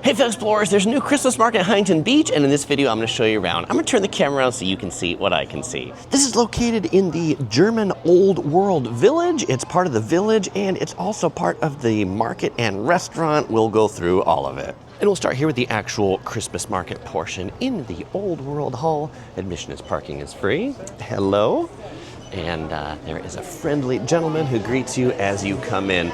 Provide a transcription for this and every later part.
Hey fellow explorers, there's a new Christmas market at Huntington Beach, and in this video I'm going to show you around. I'm going to turn the camera around so you can see what I can see. This is located in the German Old World Village. It's part of the village, and it's also part of the market and restaurant. We'll go through all of it. And we'll start here with the actual Christmas market portion in the Old World Hall. Admission is parking is free. Hello. And there is a friendly gentleman who greets you as you come in.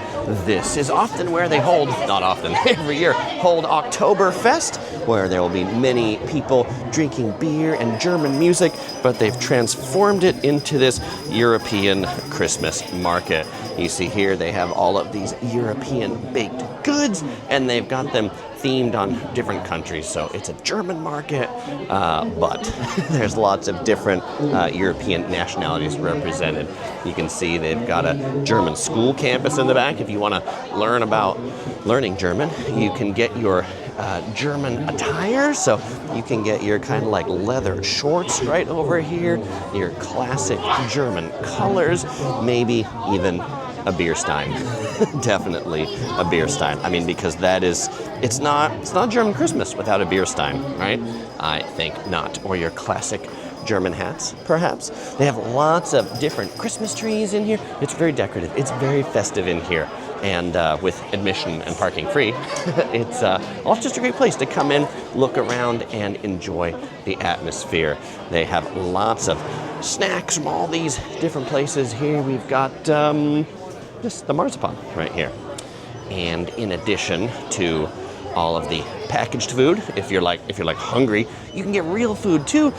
This is often where they hold, not often, every year, hold Oktoberfest, where there will be many people drinking beer and German music, but they've transformed it into this European Christmas market. You see here they have all of these European baked goods, and they've got them themed on different countries. So it's a German market, but there's lots of different European nationalities represented. You can see they've got a German school campus in the back. If you want to learn about learning German, you can get your German attire. So you can get your kind of like leather shorts right over here, your classic German colors, maybe even a beer stein. Definitely a beer stein. I mean, because that is, it's not German Christmas without a beer stein, right? I think not. Or your classic German hats, perhaps. They have lots of different Christmas trees in here. It's very decorative. It's very festive in here. And with admission and parking free, it's just a great place to come in, look around, and enjoy the atmosphere. They have lots of snacks from all these different places. Here we've got just the marzipan right here. And in addition to all of the packaged food, if you're like hungry, you can get real food too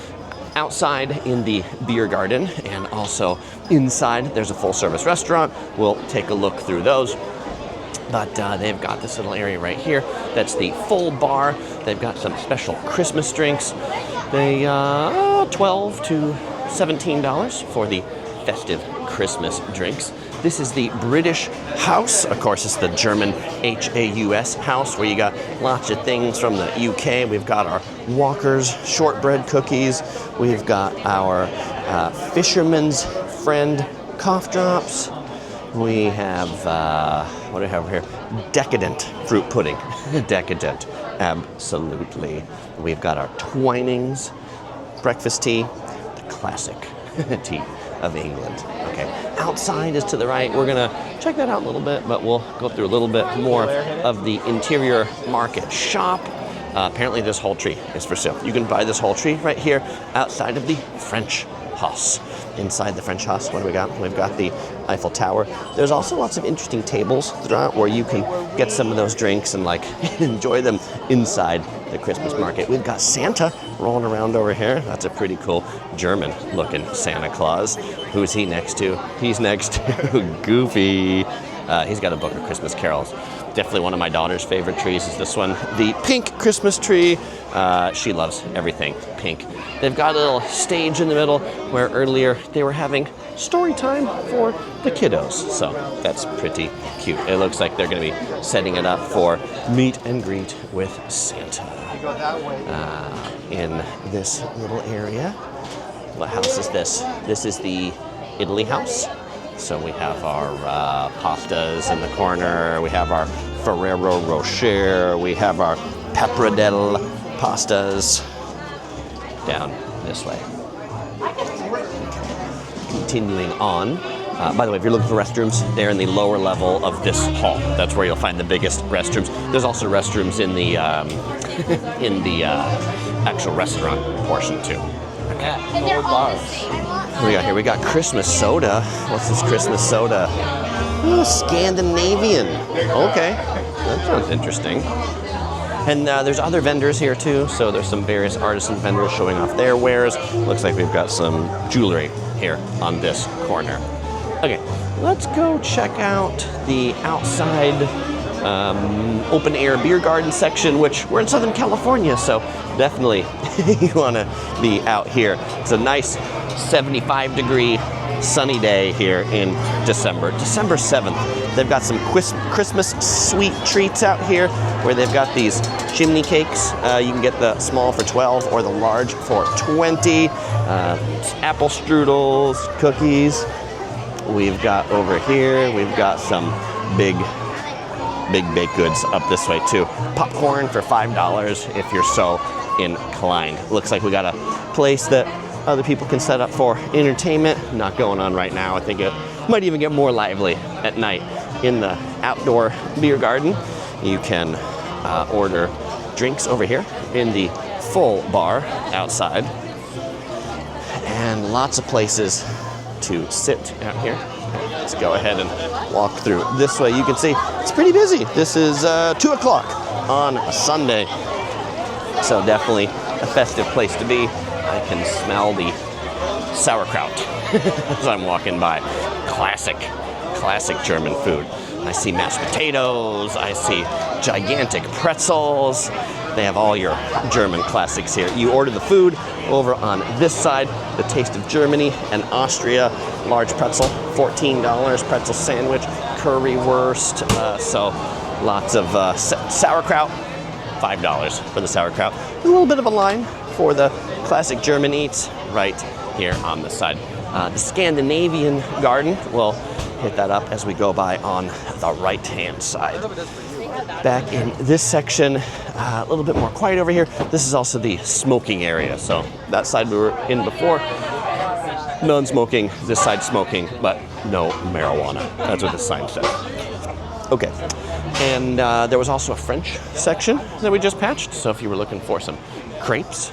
outside in the beer garden, and also inside there's a full service restaurant. We'll take a look through those. But they've got this little area right here. That's the full bar. They've got some special Christmas drinks. They $12 to $17 for the festive Christmas drinks. This is the British house. Of course, it's the German H-A-U-S house, where you got lots of things from the UK. We've got our Walker's shortbread cookies. We've got our Fisherman's Friend cough drops. We have, what do we have here? Decadent fruit pudding. Decadent, absolutely. We've got our Twinings breakfast tea, the classic tea of England. Okay, outside is to the right. We're gonna check that out a little bit, but we'll go through a little bit more of the interior market shop. Apparently this whole tree is for sale. You can buy this whole tree right here outside of the French Haus. Inside the French Haus, what do we got? We've got the Eiffel Tower. There's also lots of interesting tables throughout where you can get some of those drinks and like enjoy them inside the Christmas market. We've got Santa rolling around over here. That's a pretty cool German looking Santa Claus. Who's he next to? He's next to Goofy. He's got a book of Christmas carols. Definitely one of my daughter's favorite trees is this one, the pink Christmas tree. She loves everything pink. They've got a little stage in the middle where earlier they were having story time for the kiddos. So that's pretty cute. It looks like they're going to be setting it up for meet and greet with Santa. In this little area. What house is this? This is the Italy house. So we have our pastas in the corner. We have our Ferrero Rocher. We have our Pappardelle pastas down this way. Continuing on. By the way, if you're looking for restrooms, they're in the lower level of this hall. That's where you'll find the biggest restrooms. There's also restrooms in the actual restaurant portion too. Okay. What do we got here? We got Christmas soda. What's this Christmas soda? Ooh, Scandinavian. Okay, that sounds interesting. And there's other vendors here too. So there's some various artisan vendors showing off their wares. Looks like we've got some jewelry here on this corner. Okay, let's go check out the outside open air beer garden section, which we're in Southern California, so definitely you want to be out here. It's a nice 75-degree sunny day here in December 7th. They've got some Christmas sweet treats out here where they've got these chimney cakes. You can get the small for 12 or the large for 20. Apple strudels, cookies. We've got over here, we've got some big big baked goods up this way too. Popcorn for $5 if you're so inclined. Looks like we got a place that other people can set up for entertainment. Not going on right now. I think it might even get more lively at night. In the outdoor beer garden, you can order drinks over here in the full bar outside. And lots of places to sit out here. Let's go ahead and walk through this way. You can see it's pretty busy. This is 2 o'clock on a Sunday. So definitely a festive place to be. I can smell the sauerkraut as I'm walking by. Classic German food. I see mashed potatoes. I see gigantic pretzels. They have all your German classics here. You order the food over on this side, the Taste of Germany and Austria, large pretzel, $14, pretzel sandwich, currywurst, so lots of sauerkraut, $5 for the sauerkraut. A little bit of a line for the classic German eats right here on the side. The Scandinavian garden, we'll hit that up as we go by on the right-hand side. Back in this section, a little bit more quiet over here. This is also the smoking area. So that side we were in before, non-smoking, this side smoking, but no marijuana. That's what the sign said. Okay, and there was also a French section that we just patched. So if you were looking for some crepes,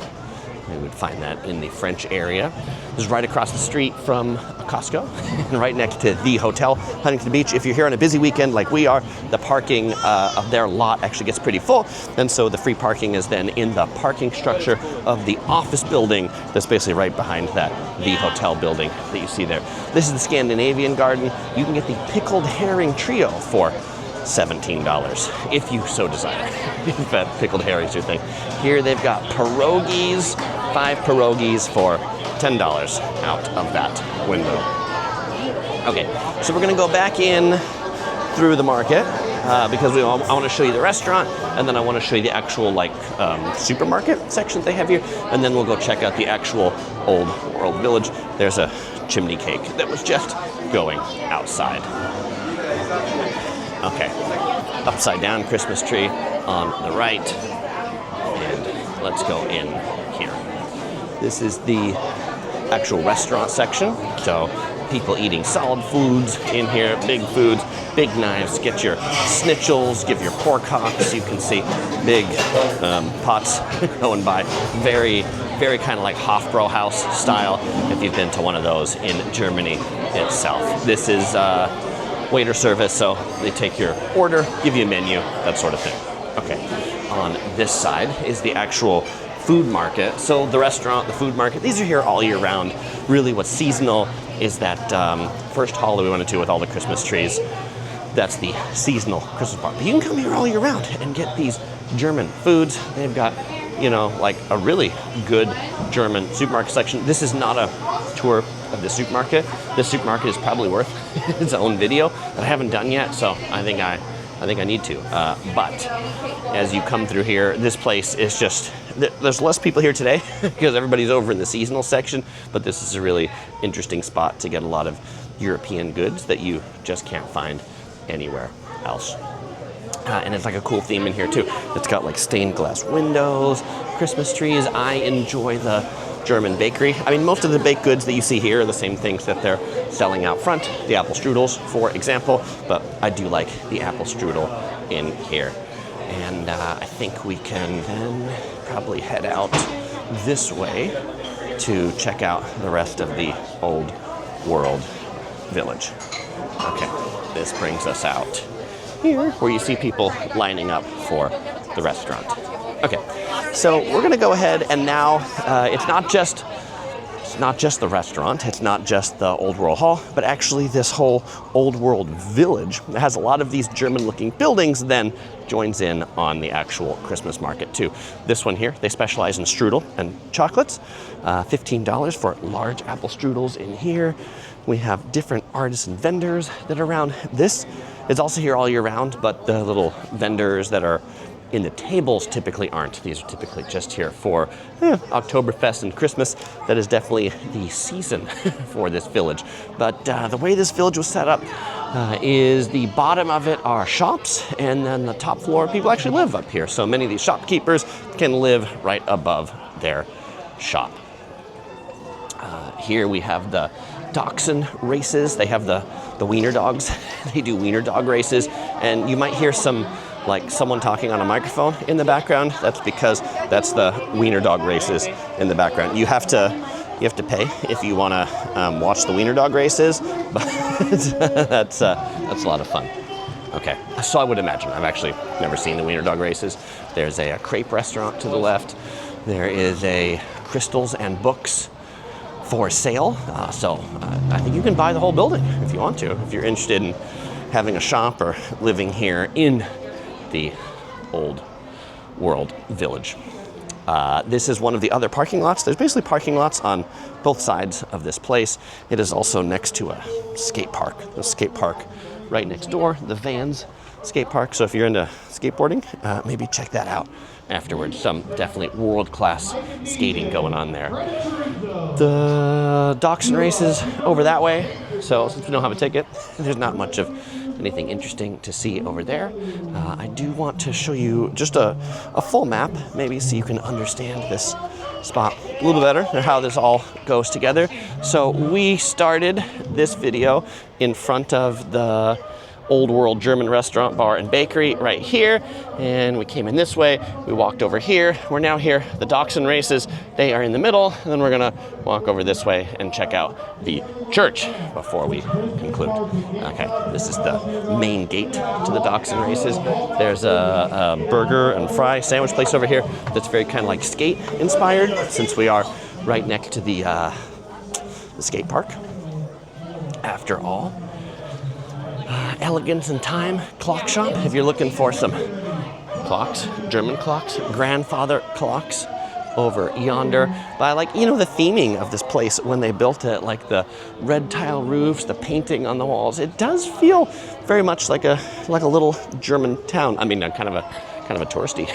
you would find that in the French area. This is right across the street from a Costco and right next to the hotel, Huntington Beach. If you're here on a busy weekend like we are, the parking of their lot actually gets pretty full. And so the free parking is then in the parking structure of the office building that's basically right behind that, the hotel building that you see there. This is the Scandinavian garden. You can get the pickled herring trio for $17 if you so desire. If that pickled herring is your thing. Here they've got pierogies, 5 pierogies for $10 out of that window. Okay, so we're gonna go back in through the market because I want to show you the restaurant, and then I want to show you the actual supermarket section they have here, and then we'll go check out the actual Old World Village. There's a chimney cake that was just going outside. Okay, upside down Christmas tree on the right, and let's go in here. This is the actual restaurant section, so people eating solid foods in here, big foods, big knives. Get your schnitzels, give your pork hocks. You can see big pots going by. Very kind of like Hofbrauhaus style, if you've been to one of those in Germany itself. This is waiter service, so they take your order, give you a menu, that sort of thing. Okay, on this side is the actual food market. So the restaurant, the food market, these are here all year round. Really what's seasonal is that first hall that we went into with all the Christmas trees. That's the seasonal Christmas part. But you can come here all year round and get these German foods. They've got, like a really good German supermarket section. This is not a tour of the supermarket. This supermarket is probably worth its own video that I haven't done yet, so I think I need to. But as you come through here, this place is just, there's less people here today because everybody's over in the seasonal section, but this is a really interesting spot to get a lot of European goods that you just can't find anywhere else. And it's like a cool theme in here too. It's got like stained glass windows, Christmas trees. I enjoy the German bakery. I mean, most of the baked goods that you see here are the same things that they're selling out front. The apple strudels, for example, but I do like the apple strudel in here. And I think we can then probably head out this way to check out the rest of the Old World Village. Okay, this brings us out here where you see people lining up for the restaurant. Okay, so we're gonna go ahead and now it's not just the restaurant, it's not just the Old World Hall, but actually this whole Old World Village that has a lot of these German-looking buildings then joins in on the actual Christmas market too. This one here, they specialize in strudel and chocolates. $15 for large apple strudels in here. We have different artisan vendors that are around. This is also here all year round, but the little vendors that are in the tables typically aren't. These are typically just here for Oktoberfest and Christmas. That is definitely the season for this village. But the way this village was set up, is the bottom of it are shops, and then the top floor, people actually live up here. So many of these shopkeepers can live right above their shop. Here we have the dachshund races. They have the wiener dogs. They do wiener dog races, and you might hear someone talking on a microphone in the background. That's because that's the wiener dog races in the background. You have to pay if you want to watch the wiener dog races, but that's a lot of fun. Okay, so I would imagine. I've actually never seen the wiener dog races. There's a crepe restaurant to the left. There is a crystals and books for sale. So I think you can buy the whole building if you want to, if you're interested in having a shop or living here in the old world village. This is one of the other parking lots. There's basically parking lots on both sides of this place. It is also next to a skate park. The skate park right next door, the Vans skate park. So if you're into skateboarding, maybe check that out afterwards. Some definitely world-class skating going on there. The dachshund races over that way. So since we don't have a ticket, there's not much of anything interesting to see over there. I do want to show you just a full map, maybe so you can understand this spot a little better, and how this all goes together. So we started this video in front of the Old World German restaurant, bar, and bakery right here, and we came in this way, we walked over here, we're now here, the dachshund races, they are in the middle, and then we're gonna walk over this way and check out the church before we conclude. Okay, this is the main gate to the dachshund races. There's a burger and fry sandwich place over here that's very kind of like skate inspired, since we are right next to the skate park. After all, Elegance and Time clock shop. If you're looking for some clocks, German clocks, grandfather clocks over yonder. But I like, the theming of this place when they built it, like the red tile roofs, the painting on the walls. It does feel very much like a little German town. I mean, kind of a touristy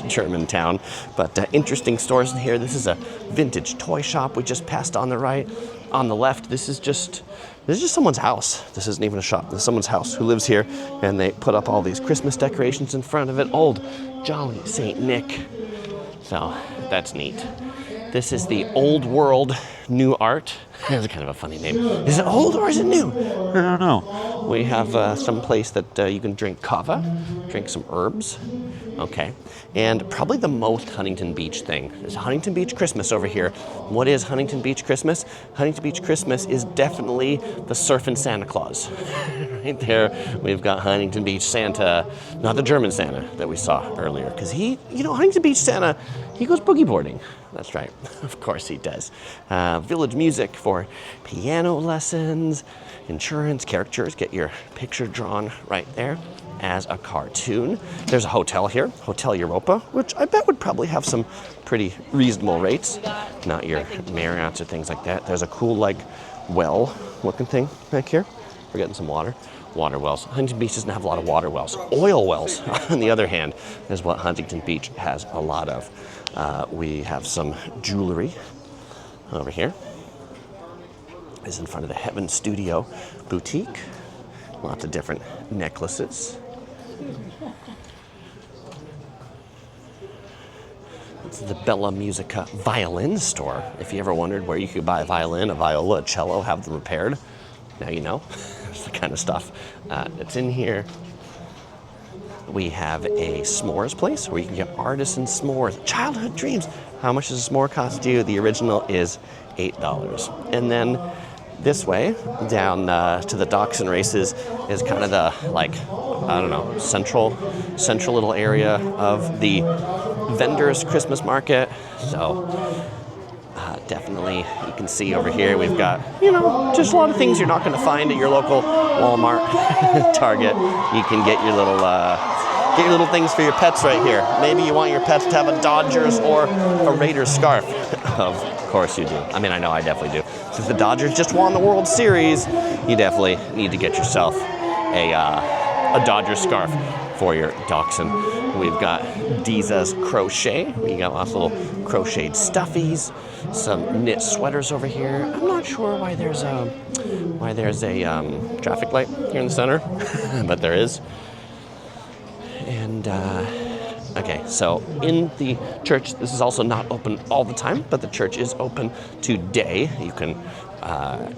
German town, but interesting stores in here. This is a vintage toy shop we just passed on the right. On the left, this is just someone's house. This isn't even a shop. This is someone's house who lives here, and they put up all these Christmas decorations in front of it. Old Jolly Saint Nick. So that's neat. This is the Old World New Art. That's kind of a funny name. Is it old or is it new? I don't know. We have some place that you can drink kava, drink some herbs. Okay. And probably the most Huntington Beach thing is Huntington Beach Christmas over here. What is Huntington Beach Christmas? Huntington Beach Christmas is definitely the surfing Santa Claus. Right there, we've got Huntington Beach Santa, not the German Santa that we saw earlier, because Huntington Beach Santa, he goes boogie boarding. That's right, of course he does. Village music for piano lessons, insurance, caricatures, get your picture drawn right there as a cartoon. There's a hotel here, Hotel Europa, which I bet would probably have some pretty reasonable rates, not your Marriott's or things like that. There's a cool, well looking thing back here. We're getting some water wells. Huntington Beach doesn't have a lot of water wells. Oil wells, on the other hand, is what Huntington Beach has a lot of. We have some jewelry over here. This is in front of the Heaven Studio boutique. Lots of different necklaces. It's the Bella Musica violin store. If you ever wondered where you could buy a violin, a viola, a cello, have them repaired, now you know. It's the kind of stuff that's in here. We have a s'mores place where you can get artisan s'mores. Childhood dreams. How much does a s'more cost you? The original is $8. And then this way, down to the dachshund races, is kind of the, central little area of the vendors' Christmas market. So definitely, you can see over here, we've got, just a lot of things you're not going to find at your local Walmart, Target. You can get your little things for your pets right here. Maybe you want your pets to have a Dodgers or a Raiders scarf. Of course you do. I mean, I know I definitely do. Since the Dodgers just won the World Series, you definitely need to get yourself a Dodgers scarf for your dachshund. We've got Diza's Crochet. We got lots of little crocheted stuffies, some knit sweaters over here. I'm not sure why there's a traffic light here in the center, but there is. And okay, so in the church, this is also not open all the time, but the church is open today. You can,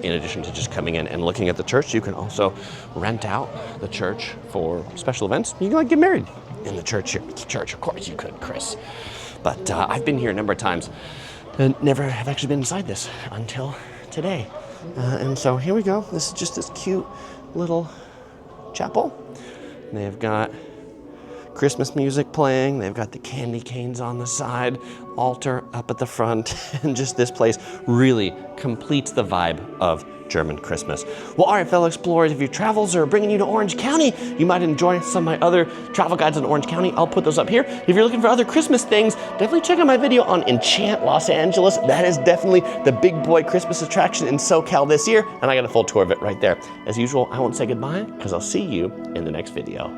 in addition to just coming in and looking at the church, you can also rent out the church for special events. You can like get married in the church here. Church, of course you could, Chris. But I've been here a number of times and never have actually been inside this until today. And so here we go. This is just this cute little chapel. And they've got Christmas music playing. They've got the candy canes on the side, altar up at the front, and just this place really completes the vibe of German Christmas. Well, all right, fellow explorers, if your travels are bringing you to Orange County, you might enjoy some of my other travel guides in Orange County. I'll put those up here. If you're looking for other Christmas things, definitely check out my video on Enchant Los Angeles. That is definitely the big boy Christmas attraction in SoCal this year, and I got a full tour of it right there. As usual, I won't say goodbye because I'll see you in the next video.